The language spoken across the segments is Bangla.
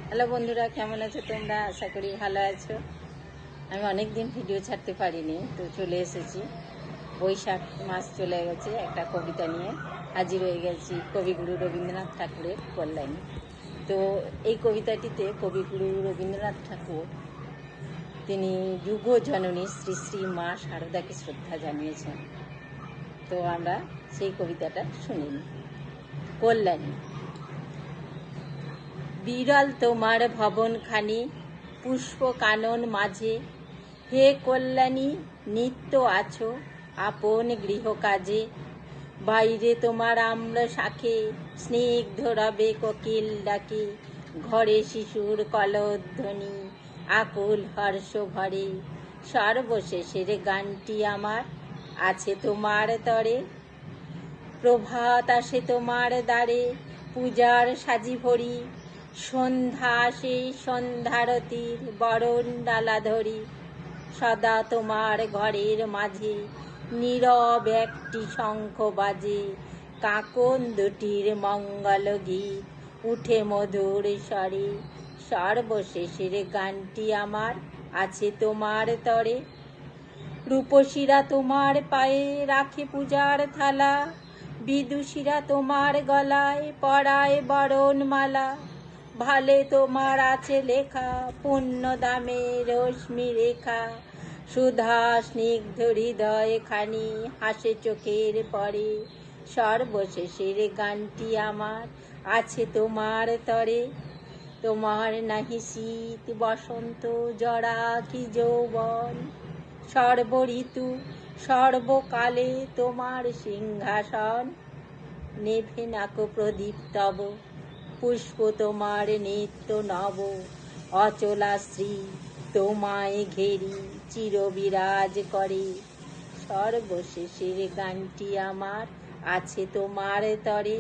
হ্যালো বন্ধুরা, কেমন আছো তোমরা? আশা করি ভালো আছো। আমি অনেক দিন ভিডিও ছাড়তে পারিনি, তো চলে এসেছি। বৈশাখ মাস চলে গেছে, একটা কবিতা নিয়ে হাজির হয়ে গেছি। কবিগুরু রবীন্দ্রনাথ ঠাকুরের কল্যাণী। তো এই কবিতাটিতে কবিগুরু রবীন্দ্রনাথ ঠাকুর তিনি যুগ জননী শ্রী শ্রী মা শারদাকে শ্রদ্ধা জানিয়েছেন। তো আমরা সেই কবিতাটা শুনি। কল্যাণী। বিরল তোমার ভবনখানি পুষ্প কানন মাঝে, হে কল্যাণী নিত্য আছো আপন গৃহকাজে। বাইরে তোমার আম্র শাখে স্নিগ্ধ রবে কোকিল ডাকে, ঘরে শিশুর কলধ্বনি আকুল হর্ষ ভরে। সর্বশেষের গানটি আমার আছে তোমার তরে, প্রভাত আসে তোমার দ্বারে পূজার সাজি ভরি, সন্ধ্যা আসে সন্ধ্যারতির বরণ ডালা ধরি। সদা তোমার ঘরের মাঝে নীরব একটি শঙ্খ বাজে, কাকন দুটির মঙ্গল গীত উঠে মধুর স্বরে। সর্বশেষের গানটি আমার আছে তোমার তরে, রূপসীরা তোমার পায়ে রাখে পূজার থালা, বিদুষীরা তোমার গলায় পরায় বরণমালা। ভালে তোমার আছে লেখা পুণ্য দামে রশ্মি রেখা, সুধা স্নিগ্ধ হৃদয় খানি হাসে চোখের পরে। সর্বশেষের গানটি আমার আছে তোমার তরে, তোমার নাহি শীত বসন্ত জরা কি যৌবন, সর্ব ঋতু সর্বকালে তোমার সিংহাসন। নেভে নাকো প্রদীপ তব পুষ্প তোমার নিত্য নব, অচলাশ্রী তোমায় ঘেরি চিরবিরাজ করে। সর্বশেষের গানটি আমার আছে তোমার তরে,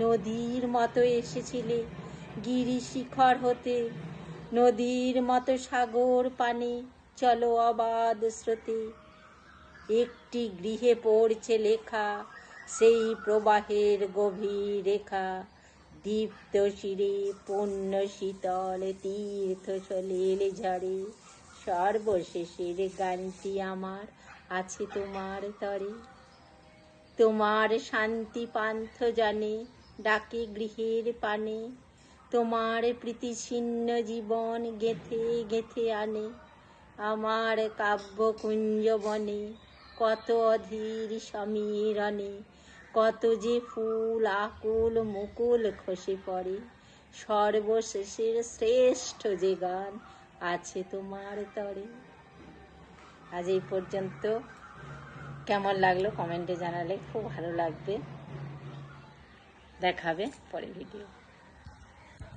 নদীর মতো এসেছিলে গিরি শিখর হতে, নদীর মতো সাগর পানে চলো অবাধ স্রোতে। একটি গৃহে পড়ছে লেখা সেই প্রবাহের গভীর রেখা, দীপ্ত শিরে পুণ্য শীতল তীর্থ সলিল ঝরে। সর্বশেষের গানটি আমার আছে তোমার তরে, তোমার শান্তি পান্থ জানে ডাকে গৃহের পানে, তোমার প্রীতিছিন্ন জীবন গেথে গেথে আনে। আমার কাব্য কুঞ্জ বনে কত অধীর সমীরণে, কত যে ফুল আকুল মুকুল খসে পড়ে। সর্বশেষের শ্রেষ্ঠ যে গান আছে তোমার তরে। আজ এই পর্যন্ত। কেমন লাগলো কমেন্টে জানালে খুব ভালো লাগবে। দেখাবে পরের ভিডিও।